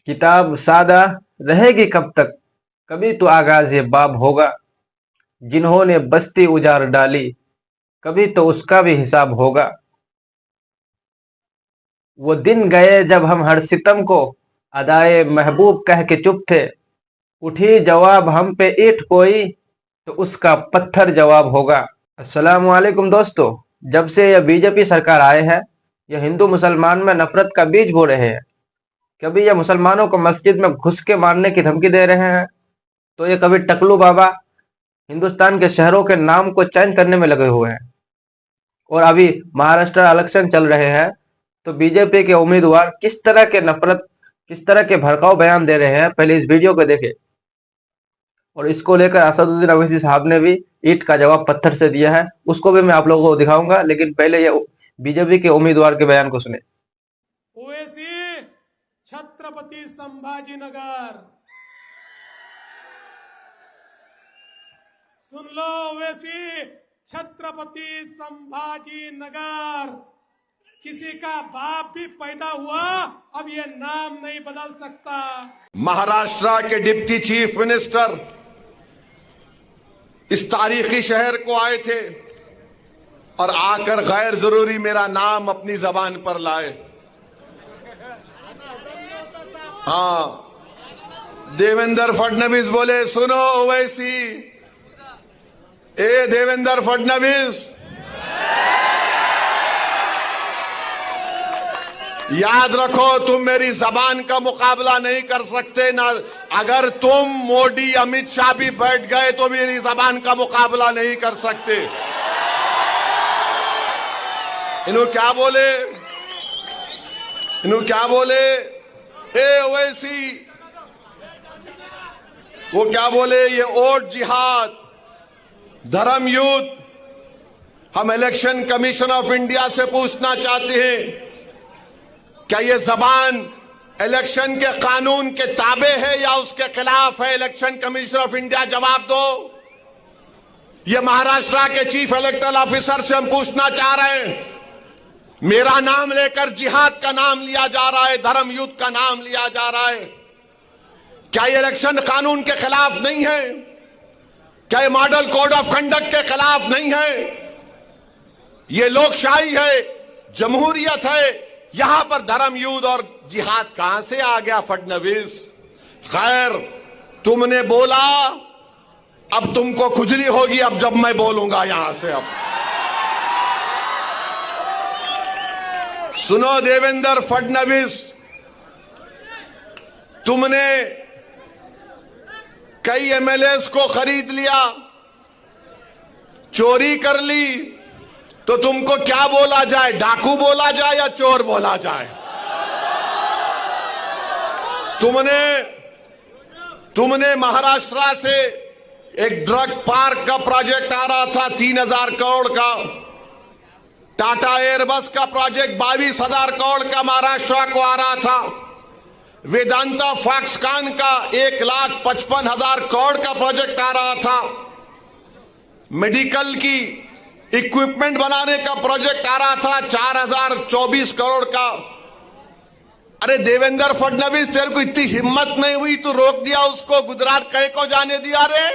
किताब सादा रहेगी कब तक, कभी तो आगाज ये बाब होगा। जिन्होंने बस्ती उजाड़ डाली, कभी तो उसका भी हिसाब होगा। वो दिन गए जब हम हर सितम को अदाए महबूब कह के चुप थे। उठी जवाब हम पे ईंट कोई, तो उसका पत्थर जवाब होगा। अस्सलाम वालेकुम दोस्तों। जब से यह बीजेपी सरकार आए हैं, यह हिंदू मुसलमान में नफरत का बीज बो रहे हैं। कभी यह मुसलमानों को मस्जिद में घुस के मारने की धमकी दे रहे हैं, तो ये कभी टकलू बाबा हिंदुस्तान के शहरों के नाम को चेंज करने में लगे हुए हैं। और अभी महाराष्ट्र इलेक्शन चल रहे हैं, तो बीजेपी के उम्मीदवार किस तरह के भड़काऊ बयान दे रहे हैं, पहले इस वीडियो को देखें। और इसको लेकर असदुद्दीन अवैसी साहब ने भी ईंट का जवाब पत्थर से दिया है, उसको भी मैं आप लोगों को दिखाऊंगा, लेकिन पहले ये बीजेपी के उम्मीदवार के बयान को सुने। ओवैसी, छत्रपति संभाजीनगर, सुन लो ओवैसी, छत्रपति संभाजीनगर। किसी का बाप भी पैदा हुआ, अब ये नाम नहीं बदल सकता। महाराष्ट्र के डिप्टी चीफ मिनिस्टर इस तारीखी शहर को आए थे और आकर गैर जरूरी मेरा नाम अपनी जबान पर लाए। हाँ, देवेंद्र फडणवीस बोले, सुनो ओवैसी, ए देवेंद्र फडणवीस, याद रखो तुम मेरी जबान का मुकाबला नहीं कर सकते ना। अगर तुम मोदी अमित शाह भी बैठ गए तो मेरी जबान का मुकाबला नहीं कर सकते। इन्हों क्या बोले, ए ओवैसी, वो क्या बोले, ये वोट जिहाद, धर्म युद्ध। हम इलेक्शन कमीशन ऑफ इंडिया से पूछना चाहते हैं, क्या ये जबान इलेक्शन के कानून के ताबे है या उसके खिलाफ है? इलेक्शन कमीशन ऑफ इंडिया जवाब दो। ये महाराष्ट्र के चीफ इलेक्टरल ऑफिसर से हम पूछना चाह रहे हैं, मेरा नाम लेकर जिहाद का नाम लिया जा रहा है, धर्म युद्ध का नाम लिया जा रहा है। क्या ये इलेक्शन कानून के खिलाफ नहीं है? क्या ये मॉडल कोड ऑफ कंडक्ट के खिलाफ नहीं है? ये लोकशाही है, जमहूरियत है, यहां पर धर्म युद्ध और जिहाद कहां से आ गया फडणवीस? खैर, तुमने बोला, अब तुमको खुजली होगी अब जब मैं बोलूंगा यहां से। अब सुनो देवेंद्र फडणवीस, तुमने कई एमएलएस को खरीद लिया, चोरी कर ली, तो तुमको क्या बोला जाए? डाकू बोला जाए या चोर बोला जाए? तुमने महाराष्ट्र से एक ड्रग पार्क का प्रोजेक्ट आ रहा था 3000 करोड़ का, टाटा एयरबस का प्रोजेक्ट 22,000 करोड़ का महाराष्ट्र को आ रहा था, वेदांता फॉक्सकॉन का 1,55,000 करोड़ का प्रोजेक्ट आ रहा था, मेडिकल की इक्विपमेंट बनाने का प्रोजेक्ट आ रहा था 4,024 करोड़ का। अरे देवेंद्र फडणवीस, तेरे को इतनी हिम्मत नहीं हुई तो रोक दिया उसको, गुजरात कहीं को जाने दिया रे?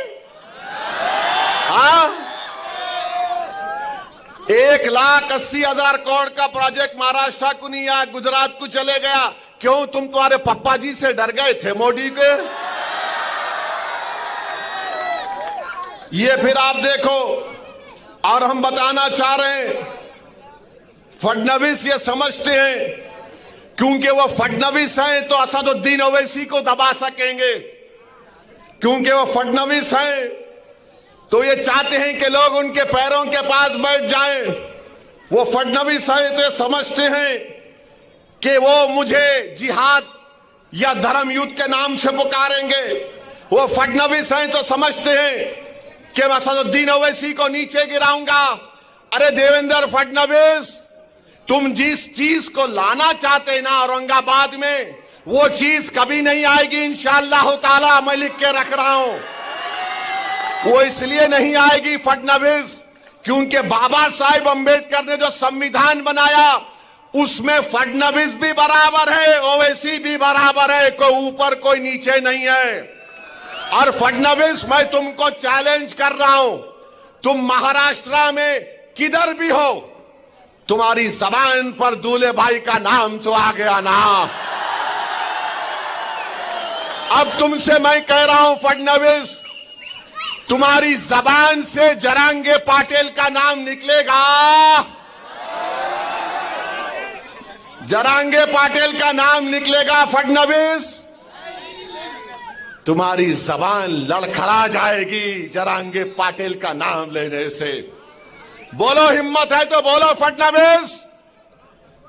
हाँ, 1,80,000 करोड़ का प्रोजेक्ट महाराष्ट्र को नहीं आया, गुजरात को चले गया। क्यों? तुम तुम्हारे पप्पा जी से डर गए थे मोदी के। ये फिर आप देखो, और हम बताना चाह रहे हैं, फडणवीस ये समझते हैं क्योंकि वो फडणवीस हैं तो असदुद्दीन ओवैसी को दबा सकेंगे, क्योंकि वो फडणवीस हैं तो ये चाहते हैं कि लोग उनके पैरों के पास बैठ जाएं। वो फडणवीस हैं तो ये समझते हैं कि वो मुझे जिहाद या धर्म युद्ध के नाम से पुकारेंगे। वो फडणवीस हैं तो समझते हैं कि मैं असदुद्दीन ओवैसी को नीचे गिराऊंगा। अरे देवेंद्र फडणवीस, तुम जिस चीज को लाना चाहते हैं ना औरंगाबाद में, वो चीज कभी नहीं आएगी इंशाअल्लाह ताला। मैं लिख के रख रहा हूं, वो इसलिए नहीं आएगी फडणवीस क्योंकि बाबा साहेब अंबेडकर ने जो संविधान बनाया उसमें फडणवीस भी बराबर है, ओवैसी भी बराबर है, कोई ऊपर कोई नीचे नहीं है। और फडणवीस, मैं तुमको चैलेंज कर रहा हूं, तुम महाराष्ट्र में किधर भी हो, तुम्हारी जबान पर दूल्हे भाई का नाम तो आ गया ना। अब तुमसे मैं कह रहा हूं फडणवीस, तुम्हारी जबान से जरांगे पाटिल का नाम निकलेगा, जरांगे पाटिल का नाम निकलेगा फडणवीस, तुम्हारी जबान लड़खड़ा जाएगी जरांगे पाटिल का नाम लेने से। बोलो, हिम्मत है तो बोलो फडणवीस,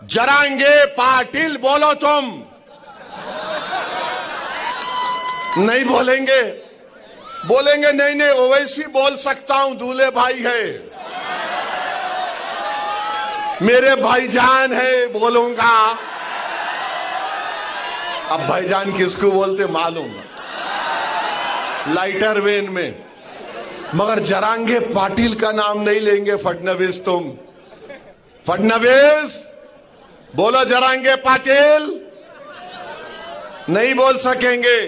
जरांगे पाटिल बोलो तुम। नहीं बोलेंगे? बोलेंगे नहीं नहीं, ओवैसी बोल सकता हूं, दूल्हे भाई है, मेरे भाईजान है, बोलूंगा। अब भाईजान किसको बोलते मालूम, लाइटर वेन में, मगर जरांगे पाटिल का नाम नहीं लेंगे फडणवीस तुम। फडणवीस बोलो, जरांगे पाटिल नहीं बोल सकेंगे।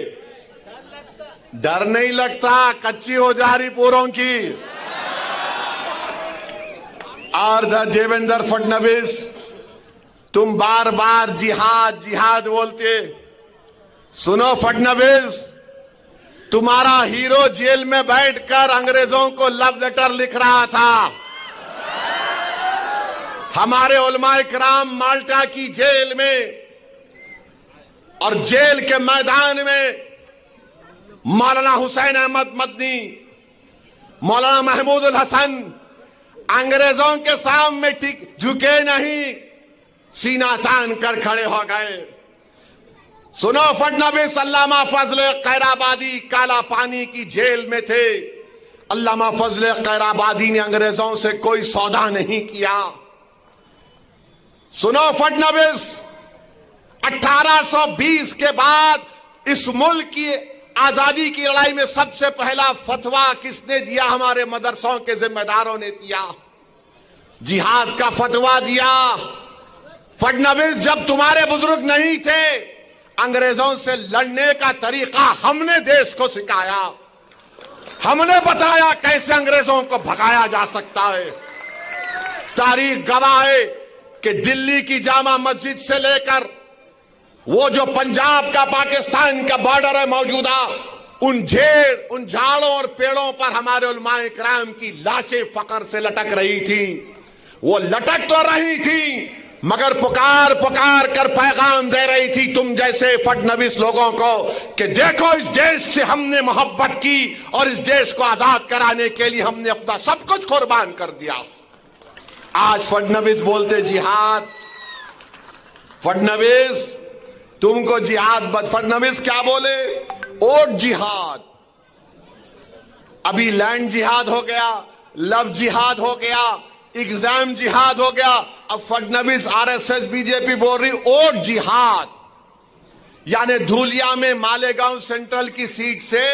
डर नहीं लगता, कच्ची हो जा रही पूरों की। और देवेंद्र फडणवीस, तुम बार बार जिहाद जिहाद बोलते। सुनो फडणवीस, तुम्हारा हीरो जेल में बैठकर अंग्रेजों को लव लेटर लिख रहा था। हमारे उलमाए किराम माल्टा की जेल में और जेल के मैदान में मौलाना हुसैन अहमद मदनी, मौलाना महमूद उल हसन अंग्रेजों के सामने झुके नहीं, सीना तान कर खड़े हो गए। सुनो फडणवीस, अल्लामा फजल खैराबादी काला पानी की जेल में थे। अल्लामा फजल खैराबादी ने अंग्रेजों से कोई सौदा नहीं किया। सुनो फडणवीस, 1820 के बाद इस मुल्क की आजादी की लड़ाई में सबसे पहला फतवा किसने दिया? हमारे मदरसों के जिम्मेदारों ने दिया, जिहाद का फतवा दिया। फडणवीस, जब तुम्हारे बुजुर्ग नहीं थे, अंग्रेजों से लड़ने का तरीका हमने देश को सिखाया, हमने बताया कैसे अंग्रेजों को भगाया जा सकता है। तारीख गवाह है कि दिल्ली की जामा मस्जिद से लेकर वो जो पंजाब का पाकिस्तान का बॉर्डर है मौजूदा, उन झाड़ों और पेड़ों पर हमारे उलमाए किराम की लाशें फकर से लटक रही थी। वो लटक तो रही थी मगर पुकार पुकार कर पैगाम दे रही थी तुम जैसे फडणवीस लोगों को कि देखो, इस देश से हमने मोहब्बत की और इस देश को आजाद कराने के लिए हमने अपना सब कुछ कुर्बान कर दिया। आज फडणवीस बोलते जिहाद। फडणवीस, तुमको जिहाद फडणवीस क्या बोले? वोट जिहाद। अभी लैंड जिहाद हो गया, लव जिहाद हो गया, एग्जाम जिहाद हो गया। अब फडणवीस, आरएसएस, बीजेपी बोल रही वोट जिहाद। यानी धूलिया में मालेगांव सेंट्रल की सीट से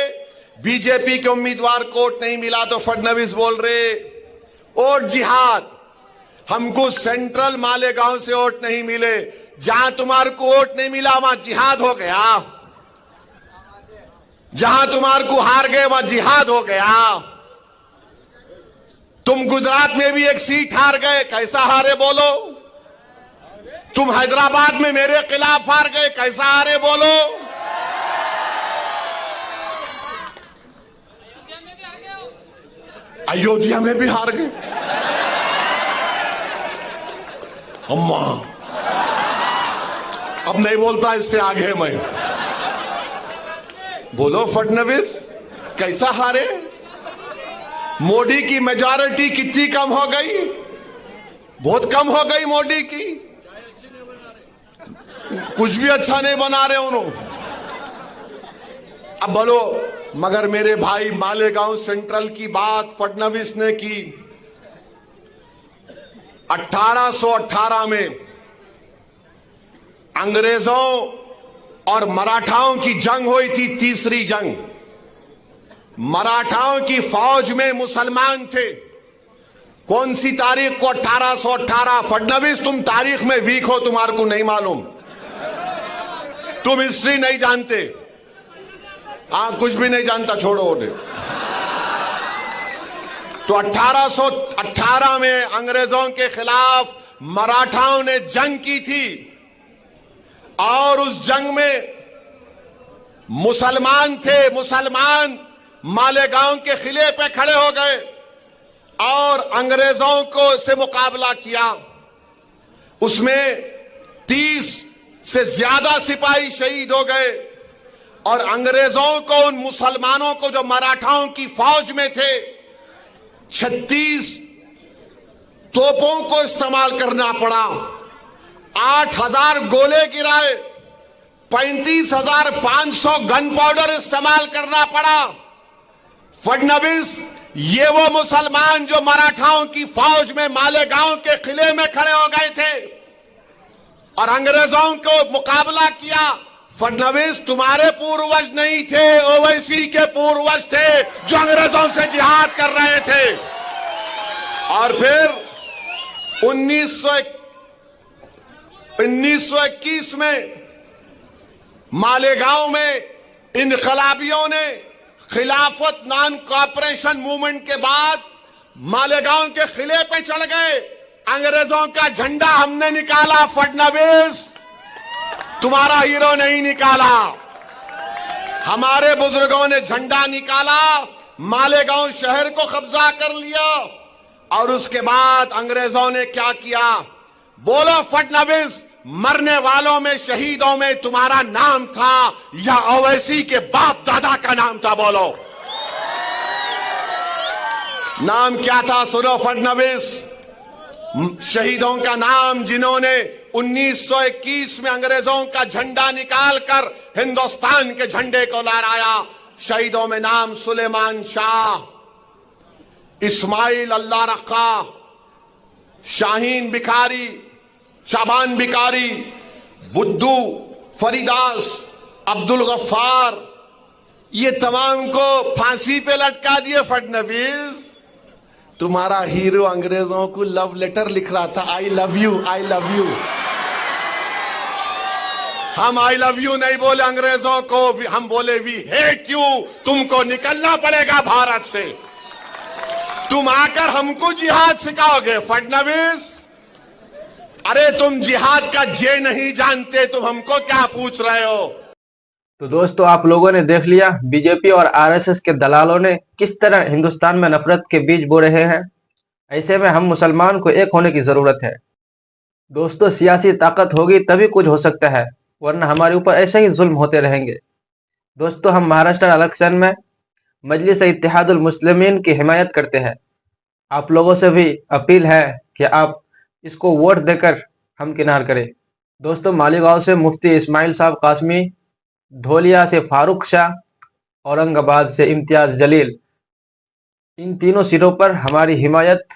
बीजेपी के उम्मीदवार को वोट नहीं मिला तो फडणवीस बोल रहे वोट जिहाद। हमको सेंट्रल मालेगांव से वोट नहीं मिले, जहां तुम्हारे को वोट नहीं मिला वहां जिहाद हो गया, जहां तुम्हारे को हार गए वहां जिहाद हो गया। तुम गुजरात में भी एक सीट हार गए, कैसा हारे बोलो? तुम हैदराबाद में मेरे खिलाफ हार गए, कैसा हारे बोलो? अयोध्या में भी हार गए। अम्मा, अब नहीं बोलता इससे आगे मैं। बोलो फडणवीस, कैसा हारे? मोदी की मेजॉरिटी कितनी कम हो गई? बहुत कम हो गई मोदी की, कुछ भी अच्छा नहीं बना रहे उन्होंने। अब बोलो, मगर मेरे भाई मालेगांव सेंट्रल की बात फडणवीस ने की। 1818 में अंग्रेजों और मराठाओं की जंग हुई थी, तीसरी जंग। मराठाओं की फौज में मुसलमान थे, कौन सी तारीख को? 1818। फडणवीस, तुम तारीख में वीक हो, तुम्हारे को नहीं मालूम, तुम हिस्ट्री नहीं जानते। कुछ भी नहीं जानता, छोड़ो उन्हें। तो 1818 में अंग्रेजों के खिलाफ मराठाओं ने जंग की थी और उस जंग में मुसलमान मालेगांव के किले पे खड़े हो गए और अंग्रेजों को से मुकाबला किया। उसमें 30 से ज्यादा सिपाही शहीद हो गए और अंग्रेजों को, उन मुसलमानों को जो मराठाओं की फौज में थे, 36 तोपों को इस्तेमाल करना पड़ा। 8000 गोले गिराए, 35,500 गन पाउडर इस्तेमाल करना पड़ा। फडणवीस, ये वो मुसलमान जो मराठाओं की फौज में मालेगांव के किले में खड़े हो गए थे और अंग्रेजों को मुकाबला किया। फडणवीस, तुम्हारे पूर्वज नहीं थे, ओवैसी के पूर्वज थे जो अंग्रेजों से जिहाद कर रहे थे। और फिर 1921 में मालेगांव में इनकलाबियों ने खिलाफत नॉन कॉपरेशन मूवमेंट के बाद मालेगांव के किले पे चढ़ गए। अंग्रेजों का झंडा हमने निकाला, फडणवीस तुम्हारा हीरो नहीं निकाला। हमारे बुजुर्गों ने झंडा निकाला, मालेगांव शहर को कब्जा कर लिया और उसके बाद अंग्रेजों ने क्या किया? बोलो फडणवीस, मरने वालों में, शहीदों में तुम्हारा नाम था या ओवैसी के बाप दादा का नाम था? बोलो, नाम क्या था? सुनो फडणवीस, शहीदों का नाम जिन्होंने 1921 में अंग्रेजों का झंडा निकालकर हिंदुस्तान के झंडे को लहराया, शहीदों में नाम सुलेमान शाह, इस्माइल अल्लाह रखा, शाहीन बिखारी, शाबान बिकारी, बुद्धू, फरीदास, अब्दुल गफ्फार, ये तमाम को फांसी पे लटका दिए फडणवीस। तुम्हारा हीरो अंग्रेजों को लव लेटर लिख रहा था, I love you, I love you. हम आई लव यू नहीं बोले अंग्रेजों को, हम बोले वी हेट यू, तुमको निकलना पड़ेगा भारत से। तुम आकर हमको जिहाद सिखाओगे फडणवीस? अरे तुम जिहाद का जे नहीं जानते, तुम हमको क्या पूछ रहे हो? तो दोस्तों, आप लोगों ने देख लिया बीजेपी और आरएसएस के दलालों ने किस तरह हिंदुस्तान में नफरत के बीज बो रहे हैं। ऐसे में हम मुसलमान को एक होने की जरूरत है। दोस्तों, सियासी ताकत होगी तभी कुछ हो सकता है, वरना हमारे ऊपर ऐसे ही जुल्म होते रहेंगे। दोस्तों, हम महाराष्ट्र इलेक्शन में मजलिस इत्तेहादुल मुस्लिमीन की हिमायत करते हैं। आप लोगों से भी अपील है कि आप इसको वोट देकर हम किनार करें। दोस्तों, मालीगांव से मुफ्ती इस्माइल साहब कासमी, धोलिया से फारूक शाह, औरंगाबाद से इम्तियाज जलील, इन तीनों सीटों पर हमारी हिमायत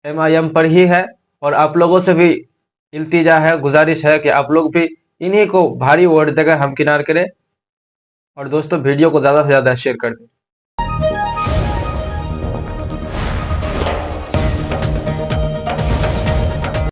MIM पर ही है और आप लोगों से भी इल्तिजा है, गुजारिश है कि आप लोग भी इन्हीं को भारी वोट देकर हम किनार करें। और दोस्तों, वीडियो को ज़्यादा से ज़्यादा शेयर कर दें।